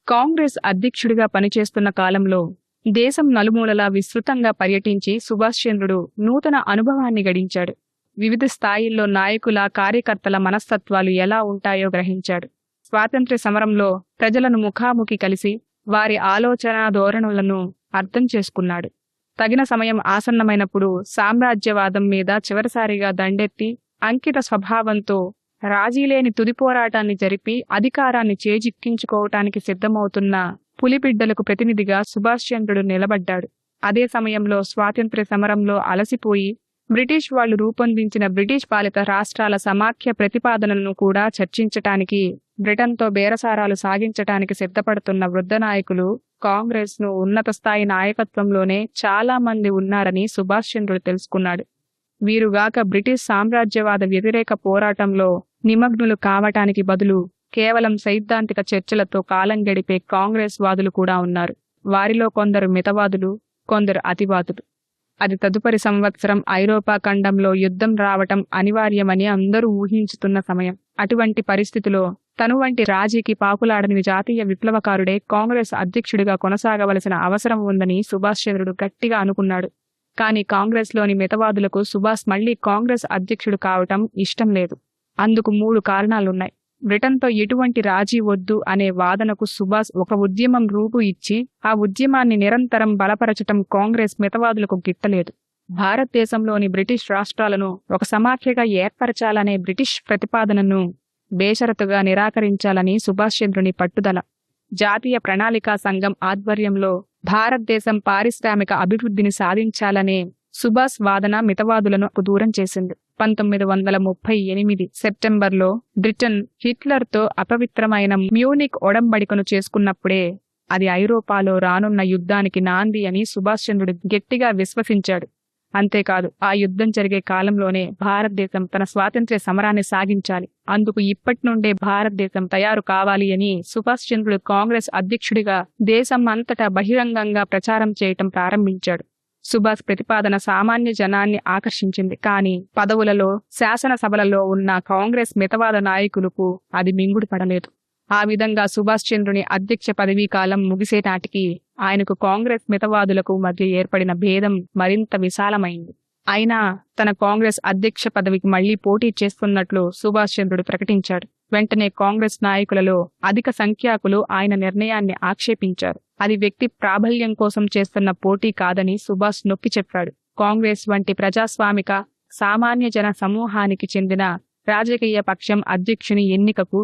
కాంగ్రెస్ అధ్యక్షుడిగా పనిచేస్తున్న కాలంలో దేశం నలుమూలలా విస్తృతంగా పర్యటించి సుభాష్ చంద్రుడు నూతన అనుభవాన్ని గడించాడు. వివిధ స్థాయిల్లో నాయకుల, కార్యకర్తల మనస్తత్వాలు ఎలా ఉంటాయో గ్రహించాడు. స్వాతంత్ర్య సమరంలో ప్రజలను ముఖాముఖి కలిసి వారి ఆలోచన ధోరణులను అర్థం చేసుకున్నాడు. తగిన సమయం ఆసన్నమైనప్పుడు సామ్రాజ్యవాదం మీద చివరిసారిగా దండెత్తి అంకిత స్వభావంతో రాజీలేని తుది పోరాటాన్ని జరిపి అధికారాన్ని చేజిక్కించుకోవటానికి సిద్ధమవుతున్న పులిబిడ్డలకు ప్రతినిధిగా సుభాష్ చంద్రుడు నిలబడ్డాడు. అదే సమయంలో స్వాతంత్ర్య సమరంలో అలసిపోయి బ్రిటిష్ వాళ్లు రూపొందించిన బ్రిటిష్ పాలిత రాష్ట్రాల సమాఖ్య ప్రతిపాదనలను కూడా చర్చించటానికి, బ్రిటన్తో బేరసారాలు సాగించటానికి సిద్ధపడుతున్న వృద్ధ నాయకులు కాంగ్రెస్ ను ఉన్నత స్థాయి నాయకత్వంలోనే చాలా మంది ఉన్నారని సుభాష్ చంద్రుడు తెలుసుకున్నాడు. వీరుగాక బ్రిటిష్ సామ్రాజ్యవాద వ్యతిరేక పోరాటంలో నిమగ్నులు కావటానికి బదులు కేవలం సైద్ధాంతిక చర్చలతో కాలం గడిపే కాంగ్రెస్ వాదులు కూడా ఉన్నారు. వారిలో కొందరు మితవాదులు, కొందరు అతివాదులు. అది తదుపరి సంవత్సరం ఐరోపా ఖండంలో యుద్ధం రావటం అనివార్యమని అందరూ ఊహించుతున్న సమయం. అటువంటి పరిస్థితిలో తను వంటి రాజీకి పాకులాడని జాతీయ విప్లవకారుడే కాంగ్రెస్ అధ్యక్షుడిగా కొనసాగవలసిన అవసరం ఉందని సుభాష్ చంద్రుడు గట్టిగా అనుకున్నాడు. కానీ కాంగ్రెస్లోని మితవాదులకు సుభాష్ మళ్లీ కాంగ్రెస్ అధ్యక్షుడు కావటం ఇష్టం లేదు. అందుకు 3 కారణాలున్నాయి. బ్రిటన్తో ఎటువంటి రాజీ వద్దు అనే వాదనకు సుభాష్ ఒక ఉద్యమం రూపు ఇచ్చి ఆ ఉద్యమాన్ని నిరంతరం బలపరచటం కాంగ్రెస్ మితవాదులకు గిట్టలేదు. భారతదేశంలోని బ్రిటిష్ రాష్ట్రాలను ఒక సమాఖ్యగా ఏర్పరచాలనే బ్రిటిష్ ప్రతిపాదనను బేషరతుగా నిరాకరించాలని సుభాష్ చంద్రుని పట్టుదల. జాతీయ ప్రణాళికా సంఘం ఆధ్వర్యంలో భారతదేశం పారిశ్రామిక అభివృద్ధిని సాధించాలనే సుభాష్ వాదన మితవాదులను దూరం చేసింది. 1938 సెప్టెంబర్లో బ్రిటన్ హిట్లర్తో అపవిత్రమైన మ్యూనిక్ ఒడంబడికను చేసుకున్నప్పుడే అది ఐరోపాలో రానున్న యుద్ధానికి నాంది అని సుభాష్ చంద్రుడు గట్టిగా విశ్వసించాడు. అంతేకాదు, ఆ యుద్ధం జరిగే కాలంలోనే భారతదేశం తన స్వాతంత్ర్య సమరాన్ని సాగించాలి. అందుకు ఇప్పటి నుండే భారతదేశం తయారు కావాలి అని సుభాష్ చంద్రుడు కాంగ్రెస్ అధ్యక్షుడిగా దేశం అంతటా బహిరంగంగా ప్రచారం చేయటం ప్రారంభించాడు. సుభాష్ ప్రతిపాదన సామాన్య జనాన్ని ఆకర్షించింది. కానీ పదవులలో, శాసనసభలలో ఉన్న కాంగ్రెస్ మితవాద నాయకులకు అది మింగుడు పడలేదు. ఆ విధంగా సుభాష్ చంద్రుని అధ్యక్ష పదవీ కాలం ముగిసే నాటికి ఆయనకు కాంగ్రెస్ మితవాదులకు మధ్య ఏర్పడిన భేదం మరింత విశాలమైంది. అయినా తన కాంగ్రెస్ అధ్యక్ష పదవికి మళ్లీ పోటీ చేస్తున్నట్లు సుభాష్ చంద్రుడు ప్రకటించాడు. వెంటనే కాంగ్రెస్ నాయకులలో అధిక సంఖ్యాకులు ఆయన నిర్ణయాన్ని ఆక్షేపించారు. అది వ్యక్తి ప్రాబల్యం కోసం చేస్తున్న పోటీ కాదని సుభాష్ నొక్కి చెప్పాడు. కాంగ్రెస్ వంటి ప్రజాస్వామిక సామాన్య జన సమూహానికి చెందిన రాజకీయ పక్షం అధ్యక్షుని ఎన్నికకు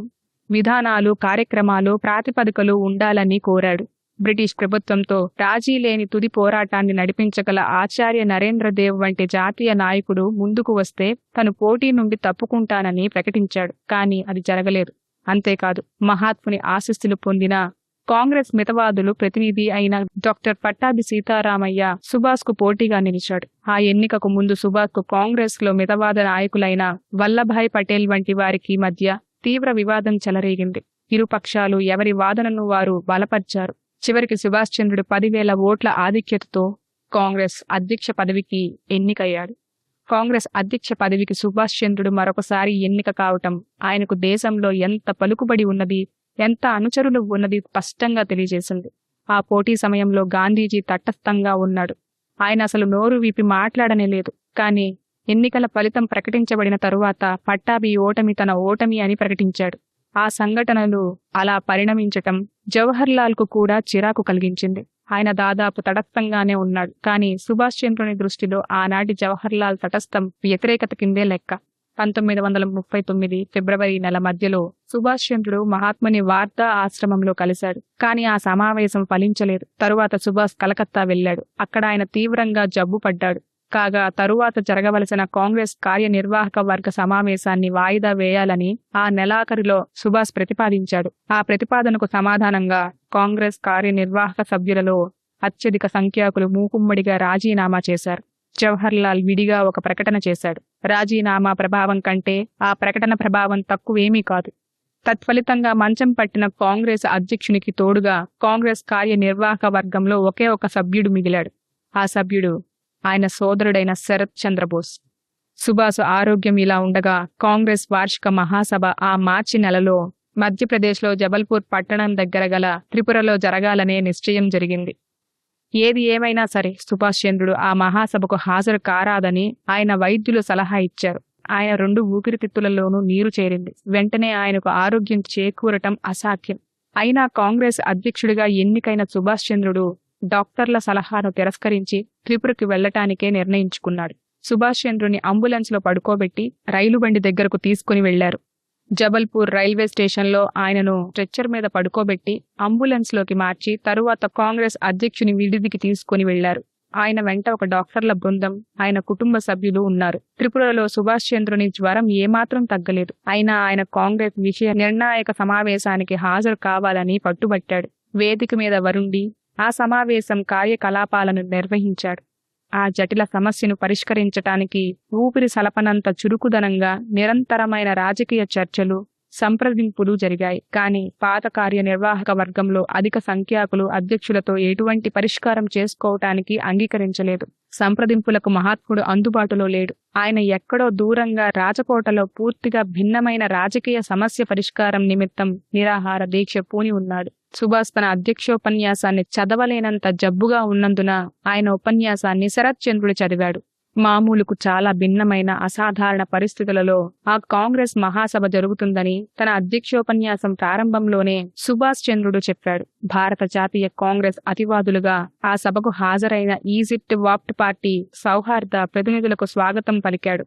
విధానాలు, కార్యక్రమాలు, ప్రాతిపదికలు ఉండాలని కోరాడు. బ్రిటిష్ ప్రభుత్వంతో రాజీ లేని తుది పోరాటాన్ని నడిపించగల ఆచార్య నరేంద్రదేవ్ వంటి జాతీయ నాయకుడు ముందుకు వస్తే తను పోటీ నుండి తప్పుకుంటానని ప్రకటించాడు. కానీ అది జరగలేదు. అంతేకాదు, మహాత్ముని ఆశీస్సులు పొందిన కాంగ్రెస్ మితవాదులు ప్రతినిధి అయిన డాక్టర్ పట్టాభి సీతారామయ్య సుభాష్కు పోటీగా నిలిచాడు. ఆ ఎన్నికకు ముందు సుభాష్కు కాంగ్రెస్లో మితవాద నాయకులైన వల్లభాయ్ పటేల్ వంటి వారికి మధ్య తీవ్ర వివాదం చెలరేగింది. ఇరు పక్షాలు ఎవరి వాదనను వారు బలపర్చారు. చివరికి సుభాష్ చంద్రుడు 10,000 ఓట్ల ఆధిక్యతతో కాంగ్రెస్ అధ్యక్ష పదవికి ఎన్నికయ్యాడు. కాంగ్రెస్ అధ్యక్ష పదవికి సుభాష్ చంద్రుడు మరొకసారి ఎన్నిక కావటం ఆయనకు దేశంలో ఎంత పలుకుబడి ఉన్నది, ఎంత అనుచరులు ఉన్నది స్పష్టంగా తెలియజేసింది. ఆ పోటీ సమయంలో గాంధీజీ తటస్థంగా ఉన్నాడు. ఆయన అసలు నోరు విప్పి మాట్లాడనే లేదు. కానీ ఎన్నికల ఫలితం ప్రకటించబడిన తరువాత పట్టాభి ఓటమి తన ఓటమి అని ప్రకటించాడు. ఆ సంఘటనలు అలా పరిణమించటం జవహర్లాల్కు కూడా చిరాకు కలిగించింది. ఆయన దాదాపు తటస్థంగానే ఉన్నాడు. కానీ సుభాష్ చంద్రుని దృష్టిలో ఆనాటి జవహర్లాల్ తటస్థం వ్యతిరేకత కిందే లెక్క. 1939 ఫిబ్రవరి నెల మధ్యలో సుభాష్ చంద్రుడు మహాత్ముని వార్తా ఆశ్రమంలో కలిశాడు. కానీ ఆ సమావేశం ఫలించలేదు. తరువాత సుభాష్ కలకత్తా వెళ్లాడు. అక్కడ ఆయన తీవ్రంగా జబ్బు పడ్డాడు. కాగా తరువాత జరగవలసిన కాంగ్రెస్ కార్యనిర్వాహక వర్గ సమావేశాన్ని వాయిదా వేయాలని ఆ నెలాఖరులో సుభాష్ ప్రతిపాదించాడు. ఆ ప్రతిపాదనకు సమాధానంగా కాంగ్రెస్ కార్యనిర్వాహక సభ్యులలో అత్యధిక సంఖ్యాకులు మూకుమ్మడిగా రాజీనామా చేశారు. జవహర్లాల్ విడిగా ఒక ప్రకటన చేశాడు. రాజీనామా ప్రభావం కంటే ఆ ప్రకటన ప్రభావం తక్కువేమీ కాదు. తత్ఫలితంగా మంచం పట్టిన కాంగ్రెస్ అధ్యక్షునికి తోడుగా కాంగ్రెస్ కార్యనిర్వాహక వర్గంలో ఒకే ఒక సభ్యుడు మిగిలాడు. ఆ సభ్యుడు ఆయన సోదరుడైన శరత్ చంద్రబోస్. సుభాష్ ఆరోగ్యం ఇలా ఉండగా కాంగ్రెస్ వార్షిక మహాసభ ఆ మార్చి నెలలో మధ్యప్రదేశ్లో జబల్పూర్ పట్టణం దగ్గర గల త్రిపురలో జరగాలనే నిశ్చయం జరిగింది. ఏది ఏమైనా సరే సుభాష్ చంద్రుడు ఆ మహాసభకు హాజరు కారాదని ఆయన వైద్యులు సలహా ఇచ్చారు. ఆయన 2 ఊపిరితిత్తులలోనూ నీరు చేరింది. వెంటనే ఆయనకు ఆరోగ్యం చేకూరటం అసాధ్యం. అయినా కాంగ్రెస్ అధ్యక్షుడిగా ఎన్నికైన సుభాష్ చంద్రుడు డాక్టర్ల సలహాను తిరస్కరించి త్రిపురకి వెళ్లటానికే నిర్ణయించుకున్నాడు. సుభాష్ చంద్రుని అంబులెన్స్లో పడుకోబెట్టి రైలు బండి దగ్గరకు తీసుకుని వెళ్లారు. జబల్పూర్ రైల్వే స్టేషన్లో ఆయనను స్ట్రెచ్చర్ మీద పడుకోబెట్టి అంబులెన్స్లోకి మార్చి తరువాత కాంగ్రెస్ అధ్యక్షుని విడిదికి తీసుకుని వెళ్లారు. ఆయన వెంట ఒక డాక్టర్ల బృందం, ఆయన కుటుంబ సభ్యులు ఉన్నారు. త్రిపురలో సుభాష్ చంద్రుని జ్వరం ఏమాత్రం తగ్గలేదు. అయినా ఆయన కాంగ్రెస్ విషయ నిర్ణాయక సమావేశానికి హాజరు కావాలని పట్టుబట్టాడు. వేదిక మీద వరుండి ఆ సమావేశం కార్యకలాపాలను నిర్వహించాడు. ఆ జటిల సమస్యను పరిష్కరించటానికి ఊపిరి సలపనంత చురుకుదనంగా నిరంతరమైన రాజకీయ చర్చలు, సంప్రదింపులు జరిగాయి. కానీ పాత కార్యనిర్వాహక వర్గంలో అధిక సంఖ్యాకులు అధ్యక్షులతో ఎటువంటి పరిష్కారం చేసుకోవటానికి అంగీకరించలేదు. సంప్రదింపులకు మహాత్ముడు అందుబాటులో లేడు. ఆయన ఎక్కడో దూరంగా రాజకోటలో పూర్తిగా భిన్నమైన రాజకీయ సమస్య పరిష్కారం నిమిత్తం నిరాహార దీక్ష పూని ఉన్నాడు. సుభాష్ తన అధ్యక్షోపన్యాసాన్ని చదవలేనంత జబ్బుగా ఉన్నందున ఆయన ఉపన్యాసాన్ని శరత్ చంద్రుడు చదివాడు. మామూలుకు చాలా భిన్నమైన అసాధారణ పరిస్థితులలో ఆ కాంగ్రెస్ మహాసభ జరుగుతుందని తన అధ్యక్షోపన్యాసం ప్రారంభంలోనే సుభాష్ చంద్రుడు చెప్పాడు. భారత జాతీయ కాంగ్రెస్ అతివాదులుగా ఆ సభకు హాజరైన ఈజిప్ట్ వాప్ట్ పార్టీ సౌహార్ద ప్రతినిధులకు స్వాగతం పలికాడు.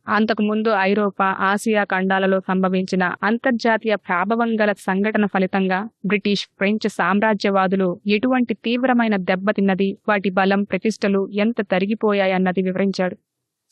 అంతకుముందు ఐరోపా, ఆసియా ఖండాలలో సంభవించిన అంతర్జాతీయ ప్రాభవం గల సంఘటన ఫలితంగా బ్రిటిష్, ఫ్రెంచ్ సామ్రాజ్యవాదులు ఎటువంటి తీవ్రమైన దెబ్బతిన్నది, వాటి బలం, ప్రతిష్టలు ఎంత తరిగిపోయాయన్నది వివరించాడు.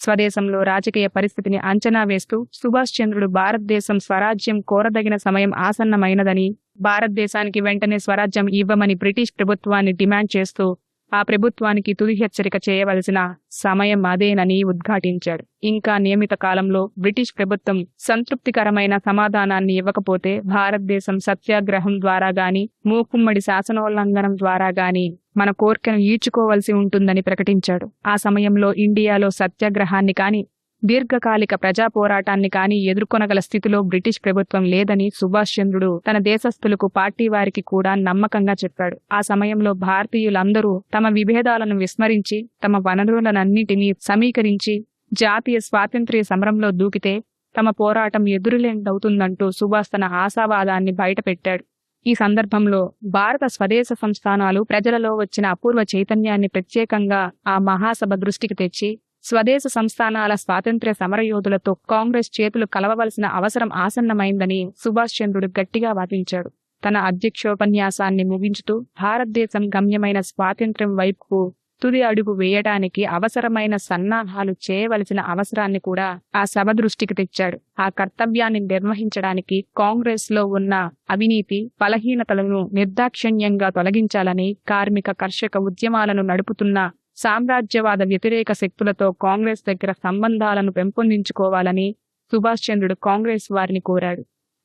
స్వదేశంలో రాజకీయ పరిస్థితిని అంచనా వేస్తూ సుభాష్ చంద్రుడు భారతదేశం స్వరాజ్యం కోరదగిన సమయం ఆసన్నమైనదని, భారతదేశానికి వెంటనే స్వరాజ్యం ఇవ్వమని బ్రిటిష్ ప్రభుత్వాన్ని డిమాండ్ చేస్తూ ఆ ప్రభుత్వానికి తుది హెచ్చరిక చేయవలసిన సమయం అదేనని ఉద్ఘాటించాడు. ఇంకా నియమిత కాలంలో బ్రిటిష్ ప్రభుత్వం సంతృప్తికరమైన సమాధానాన్ని ఇవ్వకపోతే భారతదేశం సత్యాగ్రహం ద్వారా గాని, మూకుమ్మడి శాసనోల్లంఘనం ద్వారా గాని మన కోర్కెను ఈడ్చుకోవలసి ఉంటుందని ప్రకటించాడు. ఆ సమయంలో ఇండియాలో సత్యాగ్రహాన్ని కాని, దీర్ఘకాలిక ప్రజా పోరాటాన్ని కాని ఎదుర్కొనగల స్థితిలో బ్రిటిష్ ప్రభుత్వం లేదని సుభాష్ చంద్రుడు తన దేశస్థులకు, పార్టీ వారికి కూడా నమ్మకంగా చెప్పాడు. ఆ సమయంలో భారతీయులందరూ తమ విభేదాలను విస్మరించి తమ వనరులనన్నిటినీ సమీకరించి జాతీయ స్వాతంత్ర్య సమరంలో దూకితే తమ పోరాటం ఎదురులేనిదవుతుందంటూ సుభాష్ తన ఆశావాదాన్ని బయటపెట్టాడు. ఈ సందర్భంలో భారత స్వదేశ సంస్థానాలు ప్రజలలో వచ్చిన అపూర్వ చైతన్యాన్ని ప్రత్యేకంగా ఆ మహాసభ దృష్టికి తెచ్చి స్వదేశ సంస్థానాల స్వాతంత్ర్య సమరయోధులతో కాంగ్రెస్ చేతులు కలవవలసిన అవసరం ఆసన్నమైందని సుభాష్ చంద్రుడు గట్టిగా వాదించాడు. తన అధ్యక్షోపన్యాసాన్ని ముగించుతూ భారతదేశం గమ్యమైన స్వాతంత్ర్యం వైపుకు తుది అడుగు వేయడానికి అవసరమైన సన్నాహాలు చేయవలసిన అవసరాన్ని కూడా ఆ సభ దృష్టికి తెచ్చాడు. ఆ కర్తవ్యాన్ని నిర్వహించడానికి కాంగ్రెస్ లో ఉన్న అవినీతి, బలహీనతలను నిర్దాక్షిణ్యంగా తొలగించాలని, కార్మిక, కర్షక ఉద్యమాలను నడుపుతున్న సామ్రాజ్యవాద వ్యతిరేక శక్తులతో కాంగ్రెస్ దగ్గర సంబంధాలను పెంపొందించుకోవాలని సుభాష్ చంద్రుడు కాంగ్రెస్ వారిని కోరాడు.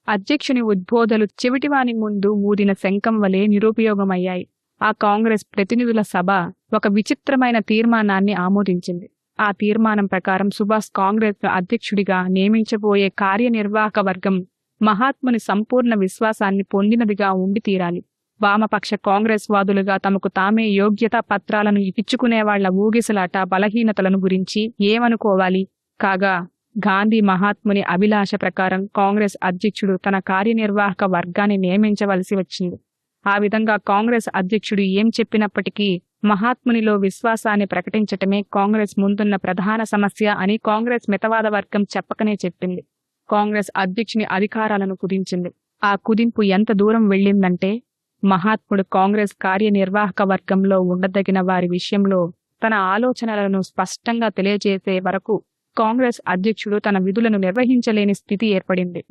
అధ్యక్షుని ఉద్బోధలు చెవిటివాని ముందు ఊదిన శంఖం వలె నిరుపయోగమయ్యాయి. ఆ కాంగ్రెస్ ప్రతినిధుల సభ ఒక విచిత్రమైన తీర్మానాన్ని ఆమోదించింది. ఆ తీర్మానం ప్రకారం సుభాష్ కాంగ్రెస్ అధ్యక్షుడిగా నియమించబోయే కార్యనిర్వాహక వర్గం మహాత్ముని సంపూర్ణ విశ్వాసాన్ని పొందినదిగా ఉండి తీరాలి. వామపక్ష కాంగ్రెస్ వాదులుగా తమకు తామే యోగ్యతా పత్రాలను ఇచ్చుకునేవాళ్ల ఊగిసలాట, బలహీనతలను గురించి ఏమనుకోవాలి? కాగా గాంధీ మహాత్ముని అభిలాష ప్రకారం కాంగ్రెస్ అధ్యక్షుడు తన కార్యనిర్వాహక వర్గాన్ని నియమించవలసి వచ్చింది. ఆ విధంగా కాంగ్రెస్ అధ్యక్షుడు ఏం చెప్పినప్పటికీ మహాత్మునిలో విశ్వాసాన్ని ప్రకటించటమే కాంగ్రెస్ ముందున్న ప్రధాన సమస్య అని కాంగ్రెస్ మితవాద వర్గం చెప్పకనే చెప్పింది. కాంగ్రెస్ అధ్యక్షుని అధికారాలను కుదించింది. ఆ కుదింపు ఎంత దూరం వెళ్ళిందంటే మహాత్ముడు కాంగ్రెస్ కార్యనిర్వాహక వర్గంలో ఉండదగిన వారి విషయంలో తన ఆలోచనలను స్పష్టంగా తెలియజేసే వరకు కాంగ్రెస్ అధ్యక్షుడు తన విధులను నిర్వహించలేని స్థితి ఏర్పడింది.